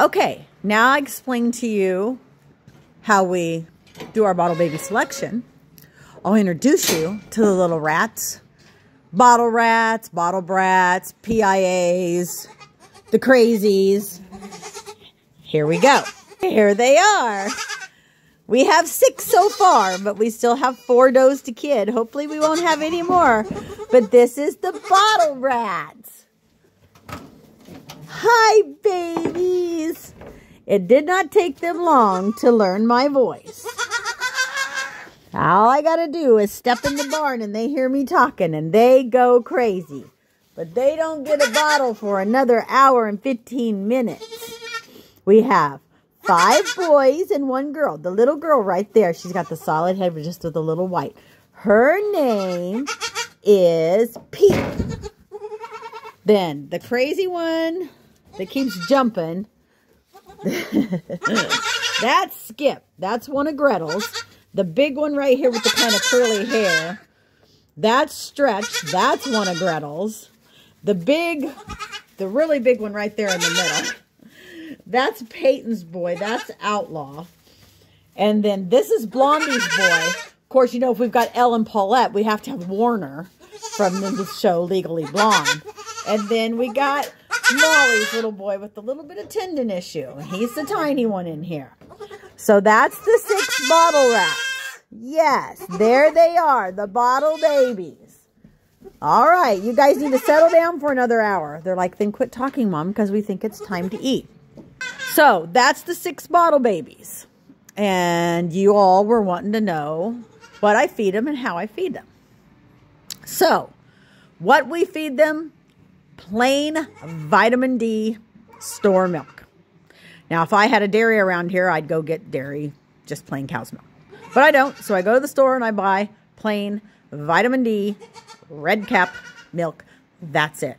Okay, now I explain to you how we do our bottle baby selection. I'll introduce you to the little rats. Bottle rats, bottle brats, PIAs, the crazies. Here we go. Here they are. We have 6 so far, but we still have 4 does to kid. Hopefully we won't have any more. But this is the bottle rats. Hi, babies. It did not take them long to learn my voice. All I got to do is step in the barn and they hear me talking and they go crazy. But they don't get a bottle for another hour and 15 minutes. We have 5 boys and 1 girl. The little girl right there, she's got the solid head just with a little white. Her name is Pete. Then the crazy one that keeps jumping, that's Skip. That's one of Gretel's. The big one right here with the kind of curly hair, that's Stretch. That's one of Gretel's. The really big one right there in the middle, that's Peyton's boy. That's Outlaw. And then this is Blondie's boy. Of course, you know, if we've got Elle and Paulette, we have to have Warner from the show Legally Blonde. And then we got Molly's little boy with a little bit of tendon issue. He's the tiny one in here. So that's the 6 bottle rats. Yes, there they are, the bottle babies. All right, you guys need to settle down for another hour. They're like, then quit talking, Mom, because we think it's time to eat. So that's the 6 bottle babies. And you all were wanting to know what I feed them and how I feed them. So what we feed them, plain vitamin D store milk. Now, if I had a dairy around here, I'd go get dairy, just plain cow's milk. But I don't, so I go to the store and I buy plain vitamin D, red cap milk. That's it.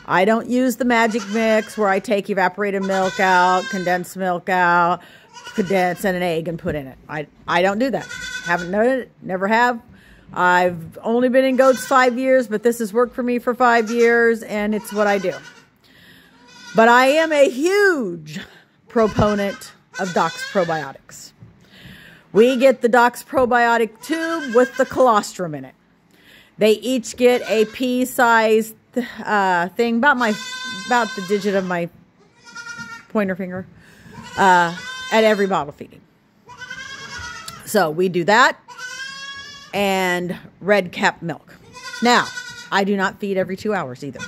I don't use the magic mix where I take evaporated milk out, condensed milk out, condense and an egg and put in it. I don't do that. Haven't known it, never have. I've only been in goats 5 years, but this has worked for me for 5 years, and it's what I do. But I am a huge proponent of Dox Probiotics. We get the Dox Probiotic tube with the colostrum in it. They each get a pea-sized thing, about the digit of my pointer finger, at every bottle feeding. So we do that, and red cap milk. Now, I do not feed every 2 hours either.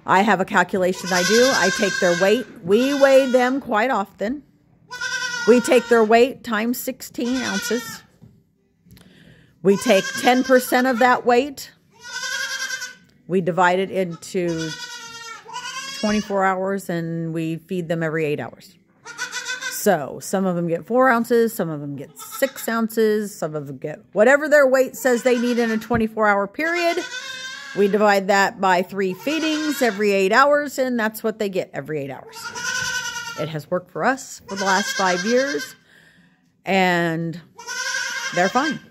I have a calculation I do. I take their weight. We weigh them quite often. We take their weight times 16 ounces. We take 10% of that weight. We divide it into 24 hours and we feed them every 8 hours. So some of them get 4 ounces, some of them get 6 ounces, some of them get whatever their weight says they need in a 24-hour period. We divide that by 3 feedings every 8 hours, and that's what they get every 8 hours. It has worked for us for the last 5 years, and they're fine.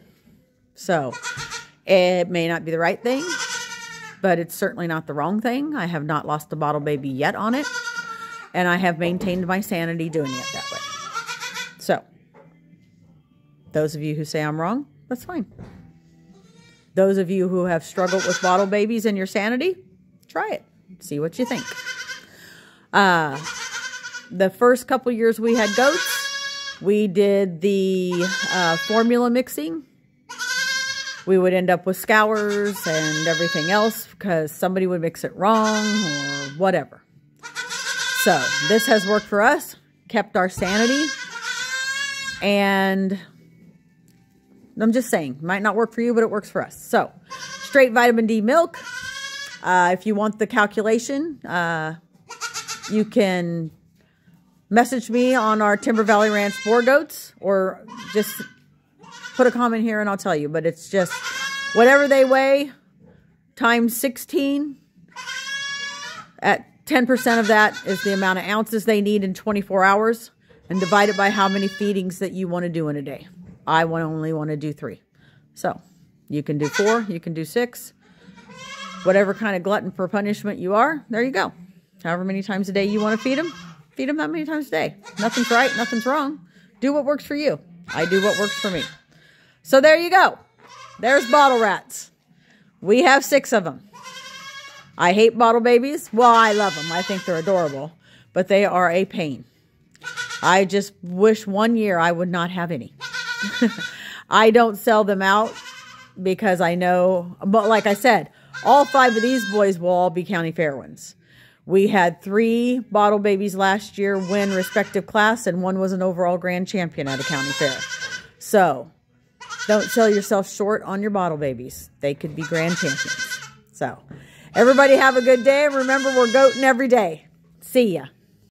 So it may not be the right thing, but it's certainly not the wrong thing. I have not lost a bottle baby yet on it, and I have maintained my sanity doing it that way. So those of you who say I'm wrong, that's fine. Those of you who have struggled with bottle babies and your sanity, try it. See what you think. The first couple years we had goats, we did the formula mixing. We would end up with scours and everything else because somebody would mix it wrong or whatever. So this has worked for us, kept our sanity, and I'm just saying, might not work for you, but it works for us. So, straight vitamin D milk. If you want the calculation, you can message me on our Timber Valley Ranch boar goats, or just put a comment here and I'll tell you. But it's just whatever they weigh times 16. At 10% of that is the amount of ounces they need in 24 hours, and divide it by how many feedings that you want to do in a day. I only want to do 3. So you can do 4, you can do 6. Whatever kind of glutton for punishment you are, there you go. However many times a day you want to feed them, Feed them that many times a day. Nothing's right. Nothing's wrong. Do what works for you. I do what works for me. So there you go. There's bottle rats. We have 6 of them. I hate bottle babies. Well, I love them. I think they're adorable. But they are a pain. I just wish one year I would not have any. I don't sell them out because I know, but like I said, all 5 of these boys will all be county fair ones. We had 3 bottle babies last year win respective class, and 1 was an overall grand champion at a county fair. So don't sell yourself short on your bottle babies. They could be grand champions. So everybody have a good day. Remember, we're goating every day. See ya.